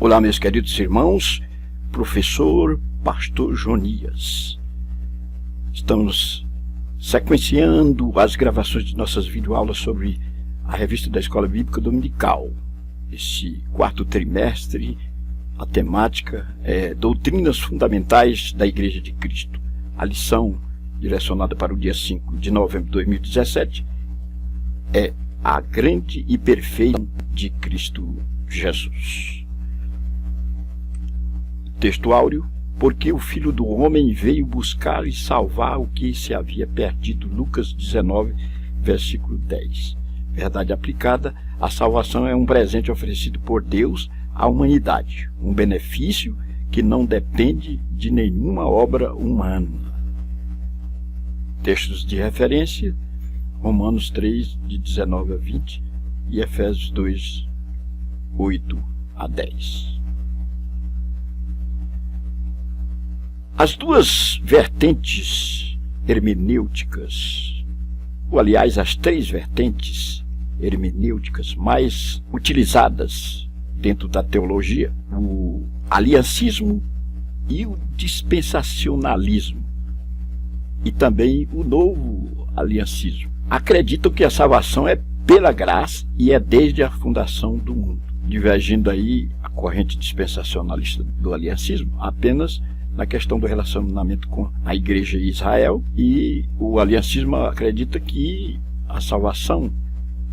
Olá, meus queridos irmãos, professor Pastor Jonias. Estamos sequenciando as gravações de nossas videoaulas sobre a revista da Escola Bíblica Dominical. Esse quarto trimestre, a temática é Doutrinas Fundamentais da Igreja de Cristo. A lição direcionada para o dia 5 de novembro de 2017 é a grande e perfeita de Cristo Jesus. Texto áureo: porque o Filho do Homem veio buscar e salvar o que se havia perdido. Lucas 19, versículo 10. Verdade aplicada: a salvação é um presente oferecido por Deus à humanidade, um benefício que não depende de nenhuma obra humana. Textos de referência: Romanos 3, de 19 a 20 e Efésios 2, 8 a 10. As duas vertentes hermenêuticas, ou aliás, as três vertentes hermenêuticas mais utilizadas dentro da teologia, o aliancismo e o dispensacionalismo, e também o novo aliancismo, acreditam que a salvação é pela graça e é desde a fundação do mundo, divergindo aí a corrente dispensacionalista do aliancismo apenas na questão do relacionamento com a Igreja e Israel, e o aliancismo acredita que a salvação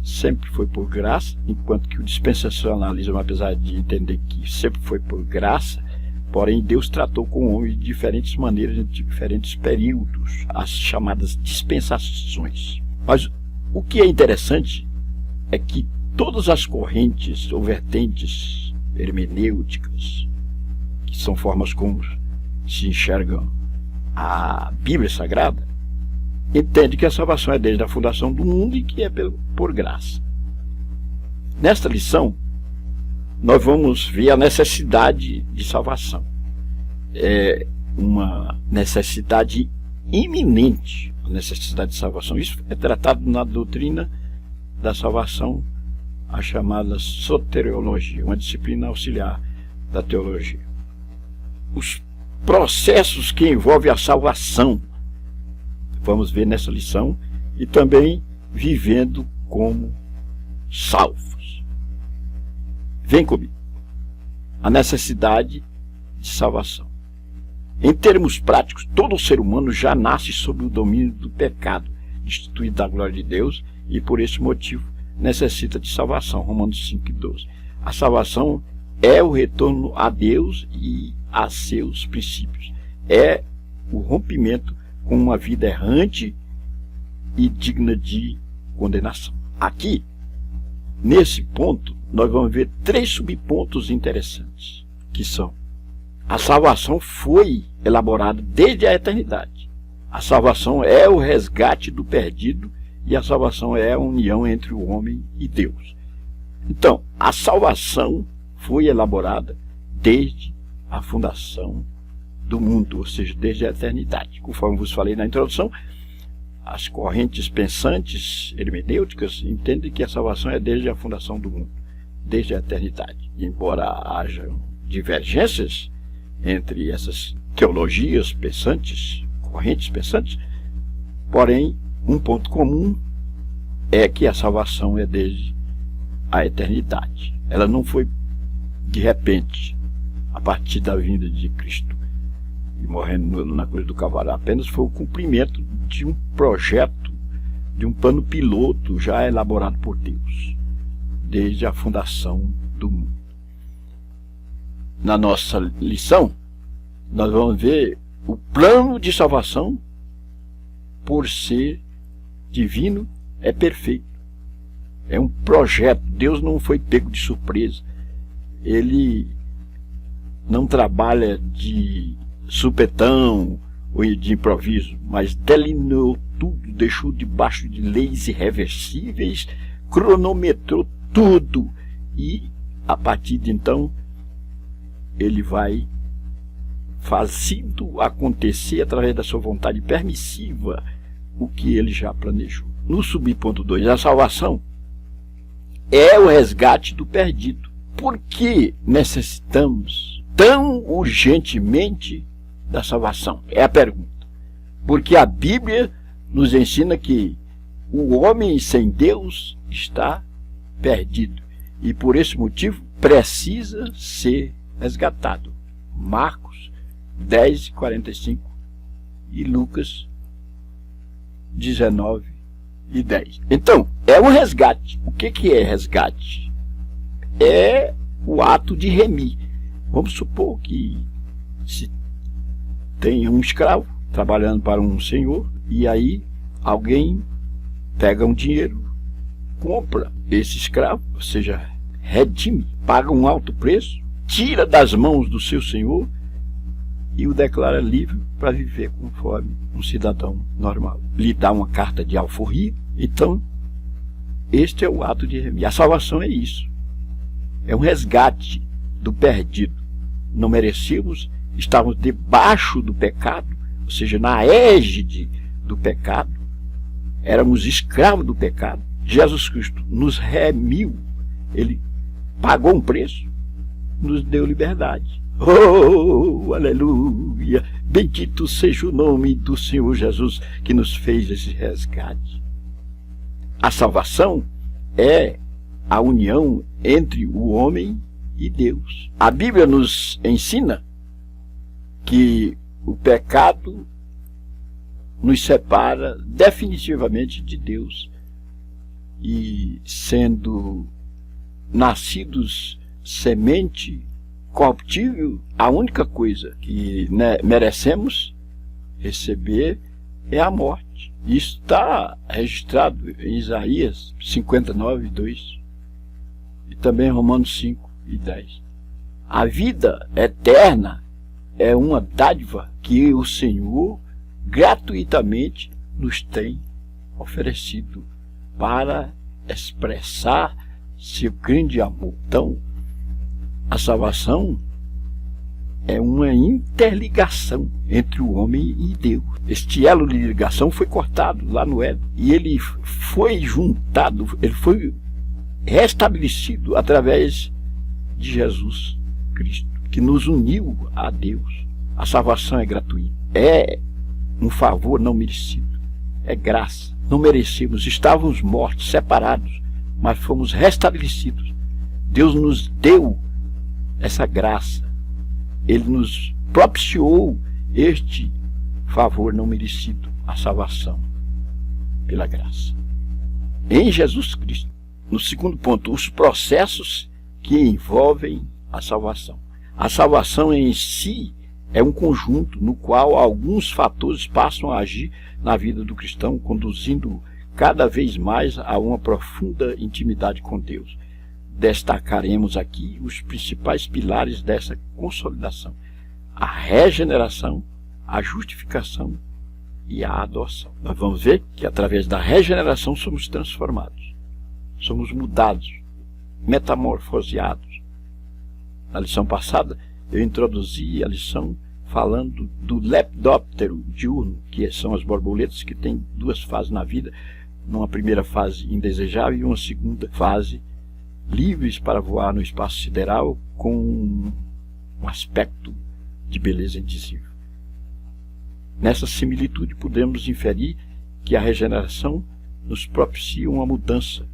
sempre foi por graça, enquanto que o dispensacionalismo, apesar de entender que sempre foi por graça, porém Deus tratou com o homem de diferentes maneiras, em diferentes períodos, as chamadas dispensações. Mas o que é interessante é que todas as correntes ou vertentes hermenêuticas, que são formas como se enxergam a Bíblia Sagrada, entende que a salvação é desde a fundação do mundo e que é por graça. Nesta lição, nós vamos ver a necessidade de salvação. É uma necessidade iminente, a necessidade de salvação. Isso é tratado na doutrina da salvação, a chamada soteriologia, uma disciplina auxiliar da teologia. Os processos que envolvem a salvação, vamos ver nessa lição, e também vivendo como salvos. Vem comigo. A necessidade de salvação. Em termos práticos, todo ser humano já nasce sob o domínio do pecado, destituído da glória de Deus, e por esse motivo necessita de salvação. Romanos 5:12. A salvação é o retorno a Deus e a seus princípios. É o rompimento com uma vida errante e digna de condenação. Aqui, nesse ponto, nós vamos ver três subpontos interessantes, que são: a salvação foi elaborada desde a eternidade. A salvação é o resgate do perdido e a salvação é a união entre o homem e Deus. Então, a salvação foi elaborada desde a fundação do mundo, ou seja, desde a eternidade. Conforme vos falei na introdução, as correntes pensantes hermenêuticas entendem que a salvação é desde a fundação do mundo, desde a eternidade. E embora haja divergências entre essas teologias pensantes, correntes pensantes, porém, um ponto comum é que a salvação é desde a eternidade. Ela não foi de repente, a partir da vinda de Cristo e morrendo na cruz do Calvário. Apenas foi o cumprimento de um projeto, de um plano piloto já elaborado por Deus, desde a fundação do mundo. Na nossa lição, nós vamos ver o plano de salvação, por ser divino, é perfeito. É um projeto. Deus não foi pego de surpresa. Ele não trabalha de supetão ou de improviso, mas delineou tudo, deixou debaixo de leis irreversíveis, cronometrou tudo e, a partir de então, ele vai fazendo acontecer através da sua vontade permissiva o que ele já planejou. No subponto 2, a salvação é o resgate do perdido. por que necessitamos tão urgentemente da salvação? É a pergunta. Porque a Bíblia nos ensina que o homem sem Deus está perdido e por esse motivo precisa ser resgatado. Marcos 10:45 e Lucas 19:10. Então, é um resgate. O que é resgate? É o ato de remir. Vamos supor que se tem um escravo trabalhando para um senhor e aí alguém pega um dinheiro, compra esse escravo, ou seja, redime, paga um alto preço, tira das mãos do seu senhor e o declara livre para viver conforme um cidadão normal. Lhe dá uma carta de alforria. Então, este é o ato de remir. A salvação é isso. É um resgate do perdido. Não merecíamos, estávamos debaixo do pecado, ou seja, na égide do pecado. Éramos escravos do pecado. Jesus Cristo nos remiu. Ele pagou um preço, nos deu liberdade. Oh, aleluia! Bendito seja o nome do Senhor Jesus que nos fez esse resgate. A salvação é a união entre o homem e Deus. A Bíblia nos ensina que o pecado nos separa definitivamente de Deus. E sendo nascidos semente corruptível, a única coisa que merecemos receber é a morte. Isso está registrado em Isaías 59:2 e também em Romanos 5:10. A vida eterna é uma dádiva que o Senhor gratuitamente nos tem oferecido para expressar seu grande amor. Então, a salvação é uma interligação entre o homem e Deus. Este elo de ligação foi cortado lá no Éden e ele foi juntado, ele foi restabelecido através de Jesus Cristo, que nos uniu a Deus. A salvação é gratuita, é um favor não merecido, é graça. Não merecemos, estávamos mortos, separados, mas fomos restabelecidos. Deus nos deu essa graça. Ele nos propiciou este favor não merecido, a salvação pela graça. Em Jesus Cristo. No segundo ponto, os processos que envolvem a salvação. A salvação em si é um conjunto no qual alguns fatores passam a agir na vida do cristão, conduzindo cada vez mais a uma profunda intimidade com Deus. Destacaremos aqui os principais pilares dessa consolidação: a regeneração, a justificação e a adoção. Nós vamos ver que através da regeneração somos transformados, somos mudados, metamorfoseados. Na lição passada eu introduzi a lição falando do lepidóptero diurno, que são as borboletas que têm duas fases na vida, numa primeira fase indesejável e uma segunda fase livres para voar no espaço sideral com um aspecto de beleza indizível. Nessa similitude podemos inferir que a regeneração nos propicia uma mudança,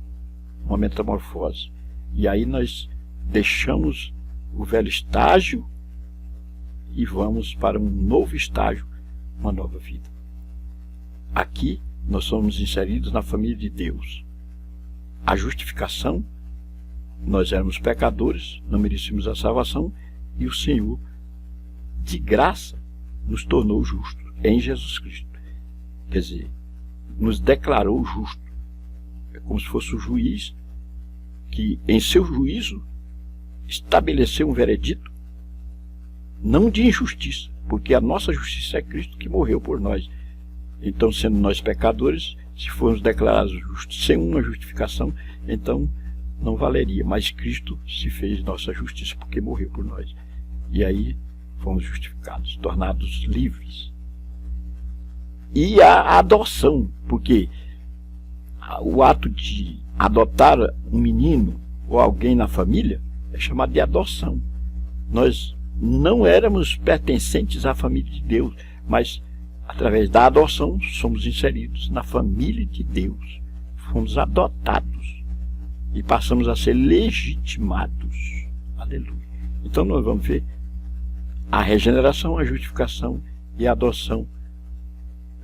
uma metamorfose. E aí nós deixamos o velho estágio e vamos para um novo estágio, uma nova vida. Aqui nós somos inseridos na família de Deus. A justificação, nós éramos pecadores, não merecíamos a salvação, e o Senhor, de graça, nos tornou justos em Jesus Cristo. Quer dizer, nos declarou justos. É como se fosse o juiz que, em seu juízo, estabeleceu um veredito, não de injustiça, porque a nossa justiça é Cristo que morreu por nós. Então, sendo nós pecadores, se formos declarados justos sem uma justificação, então não valeria, mas Cristo se fez nossa justiça porque morreu por nós. E aí fomos justificados, tornados livres. E a adoção, porque o ato de adotar um menino ou alguém na família é chamado de adoção. Nós não éramos pertencentes à família de Deus, mas através da adoção somos inseridos na família de Deus. Fomos adotados e passamos a ser legitimados. Aleluia. Então nós vamos ver a regeneração, a justificação e a adoção,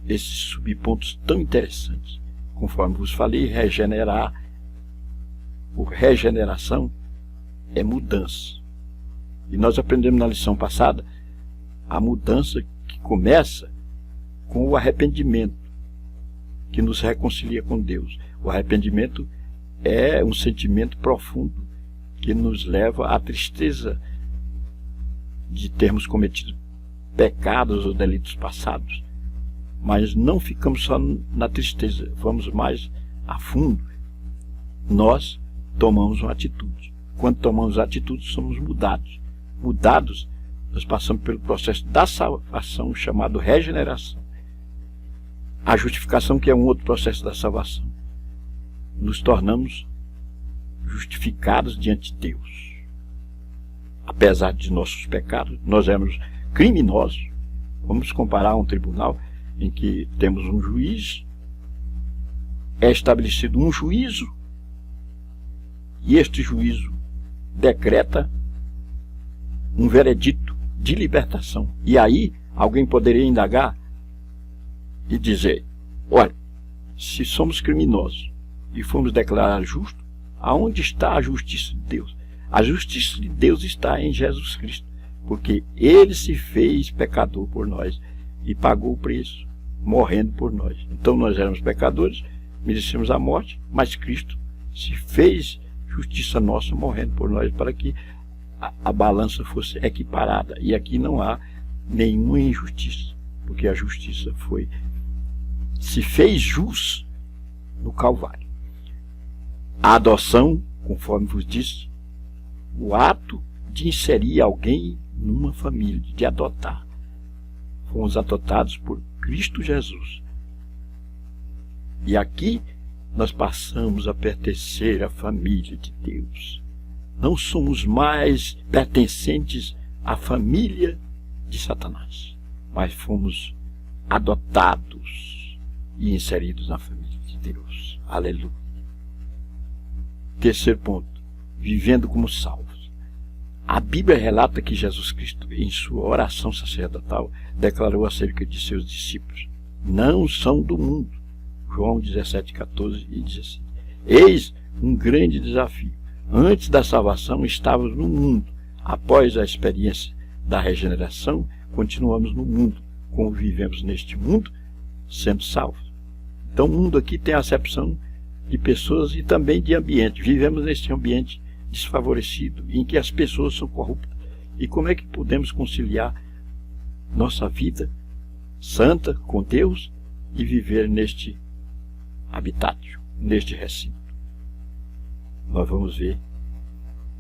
esses subpontos tão interessantes. Conforme vos falei, regeneração é mudança. E nós aprendemos na lição passada a mudança que começa com o arrependimento, que nos reconcilia com Deus. O arrependimento é um sentimento profundo que nos leva à tristeza de termos cometido pecados ou delitos passados. Mas não ficamos só na tristeza, vamos mais a fundo. Nós tomamos uma atitude. Quando tomamos atitude, somos mudados. Mudados, nós passamos pelo processo da salvação, chamado regeneração. A justificação, que é um outro processo da salvação. Nos tornamos justificados diante de Deus. Apesar de nossos pecados, nós éramos criminosos. Vamos comparar a um tribunal em que temos um juiz, é estabelecido um juízo, e este juízo decreta um veredito de libertação. E aí alguém poderia indagar e dizer: olha, se somos criminosos e fomos declarados justos, aonde está a justiça de Deus? A justiça de Deus está em Jesus Cristo, porque Ele se fez pecador por nós e pagou o preço, morrendo por nós. Então nós éramos pecadores, merecemos a morte, mas Cristo se fez justiça nossa, morrendo por nós, para que a balança fosse equiparada. E aqui não há nenhuma injustiça, porque a justiça se fez jus no Calvário. A adoção, conforme vos disse, o ato de inserir alguém numa família, de adotar. Fomos adotados por Cristo Jesus. E aqui nós passamos a pertencer à família de Deus. Não somos mais pertencentes à família de Satanás, mas fomos adotados e inseridos na família de Deus. Aleluia. Terceiro ponto, vivendo como salvos. A Bíblia relata que Jesus Cristo, em sua oração sacerdotal, declarou acerca de seus discípulos: não são do mundo. João 17, 14 e 16. Eis um grande desafio. Antes da salvação estávamos no mundo. Após a experiência da regeneração, continuamos no mundo. Como vivemos neste mundo, sendo salvos. Então o mundo aqui tem a acepção de pessoas e também de ambiente. Vivemos neste ambiente desfavorecido, em que as pessoas são corruptas. E como é que podemos conciliar nossa vida santa com Deus e viver neste habitátil, neste recinto? Nós vamos ver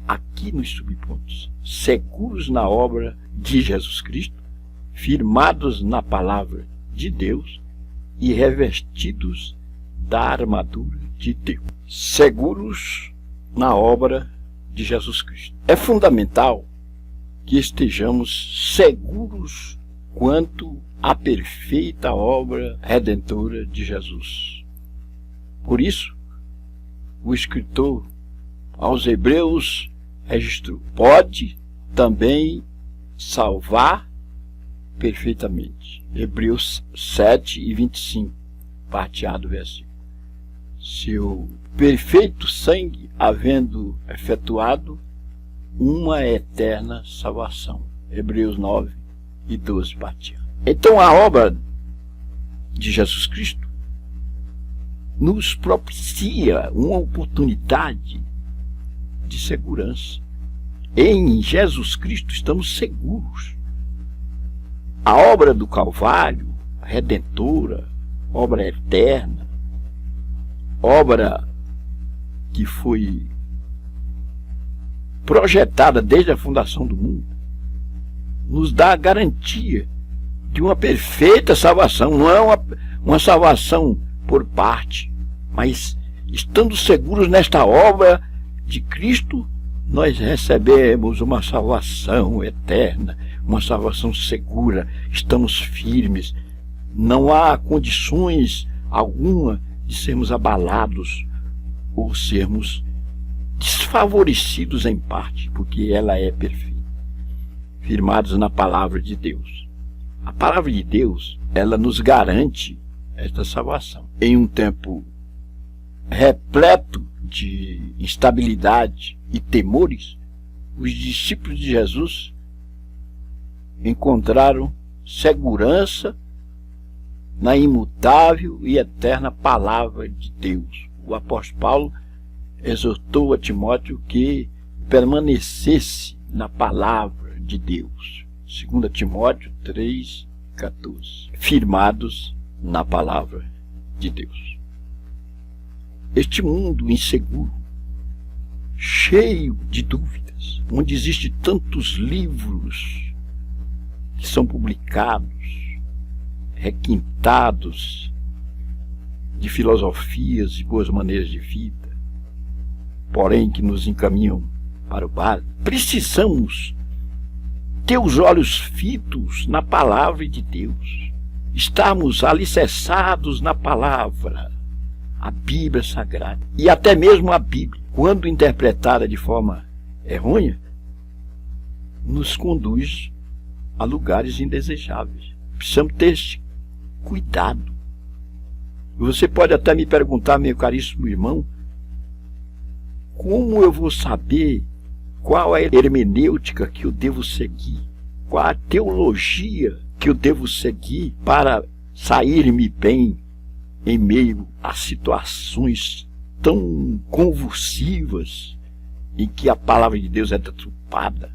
aqui nos subpontos: seguros na obra de Jesus Cristo, firmados na palavra de Deus e revestidos da armadura de Deus. Seguros na obra de Jesus Cristo. É fundamental que estejamos seguros quanto à perfeita obra redentora de Jesus. Por isso, o escritor aos Hebreus registrou: pode também salvar perfeitamente. Hebreus 7 e 25, parte A do versículo. Seu perfeito sangue havendo efetuado uma eterna salvação. Hebreus 9 e 12, parte A. Então a obra de Jesus Cristo nos propicia uma oportunidade de segurança. Em Jesus Cristo estamos seguros. A obra do Calvário, redentora, obra eterna, obra que foi projetada desde a fundação do mundo, nos dá a garantia de uma perfeita salvação. Não é uma salvação por parte, mas estando seguros nesta obra de Cristo, nós recebemos uma salvação eterna, uma salvação segura, estamos firmes, não há condições alguma de sermos abalados ou sermos desfavorecidos em parte, porque ela é perfeita, firmados na palavra de Deus. A palavra de Deus, ela nos garante esta salvação. Em um tempo repleto de instabilidade e temores, os discípulos de Jesus encontraram segurança na imutável e eterna palavra de Deus. O apóstolo Paulo exortou a Timóteo que permanecesse na palavra de Deus. 2 Timóteo 3,14. Firmados na palavra de Deus. Este mundo inseguro, cheio de dúvidas, onde existem tantos livros que são publicados, requintados de filosofias e boas maneiras de vida, porém que nos encaminham para o barco, precisamos ter os olhos fitos na palavra de Deus, estarmos alicerçados na palavra, a Bíblia Sagrada, e até mesmo a Bíblia, quando interpretada de forma errônea, nos conduz a lugares indesejáveis. Precisamos ter esse cuidado. Você pode até me perguntar, meu caríssimo irmão, como eu vou saber qual é a hermenêutica que eu devo seguir? Qual a teologia que eu devo seguir para sair-me bem em meio a situações tão convulsivas em que a palavra de Deus é deturpada,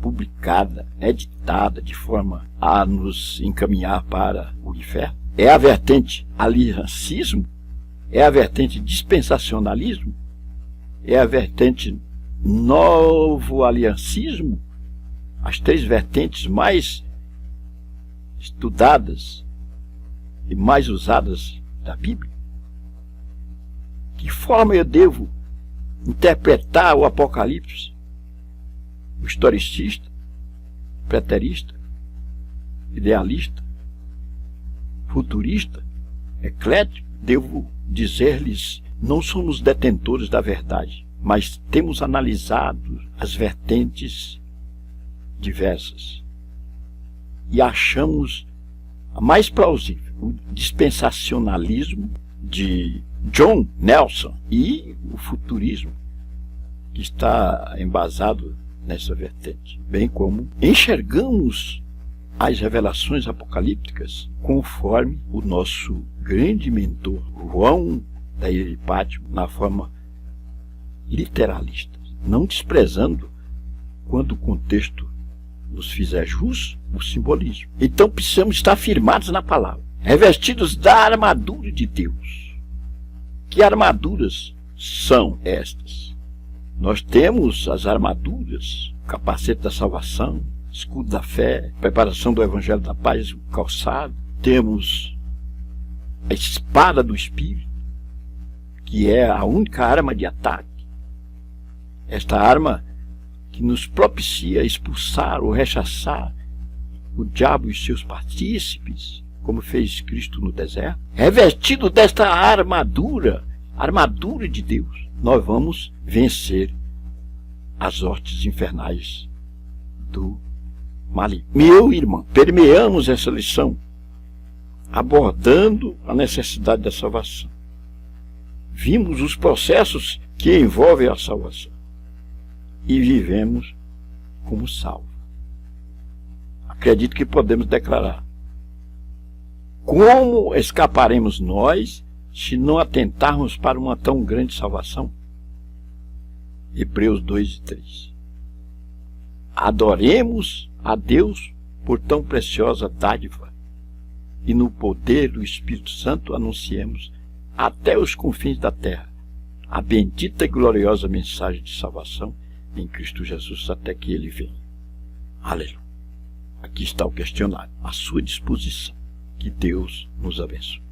publicada, editada de forma a nos encaminhar para o inferno? É a vertente aliancismo? É a vertente dispensacionalismo? É a vertente novo aliancismo? As três vertentes mais estudadas e mais usadas da Bíblia? Que forma eu devo interpretar o Apocalipse? O historicista, preterista, idealista, futurista, eclético? Devo dizer-lhes, não somos detentores da verdade, mas temos analisado as vertentes diversas e achamos a mais plausível, o dispensacionalismo de John Nelson e o futurismo, que está embasado nessa vertente, bem como enxergamos as revelações apocalípticas conforme o nosso grande mentor João da Ilha de Pátimo, na forma literalista, não desprezando, quando o contexto nos fizer jus, o simbolismo. Então precisamos estar firmados na palavra, revestidos da armadura de Deus. Que armaduras são estas? Nós temos as armaduras, o capacete da salvação, escudo da fé, preparação do evangelho da paz, o calçado. Temos a espada do Espírito, que é a única arma de ataque. Esta arma que nos propicia expulsar ou rechaçar o diabo e os seus partícipes, como fez Cristo no deserto. Revestido desta armadura, armadura de Deus, nós vamos vencer as hostes infernais do maligno. Meu irmão, permeamos essa lição abordando a necessidade da salvação. Vimos os processos que envolvem a salvação e vivemos como salvos. Acredito que podemos declarar: como escaparemos nós se não atentarmos para uma tão grande salvação? Hebreus 2:3. Adoremos a Deus por tão preciosa dádiva, e no poder do Espírito Santo anunciemos até os confins da terra a bendita e gloriosa mensagem de salvação em Cristo Jesus, até que Ele venha. Aleluia. Aqui está o questionário, à sua disposição. Que Deus nos abençoe.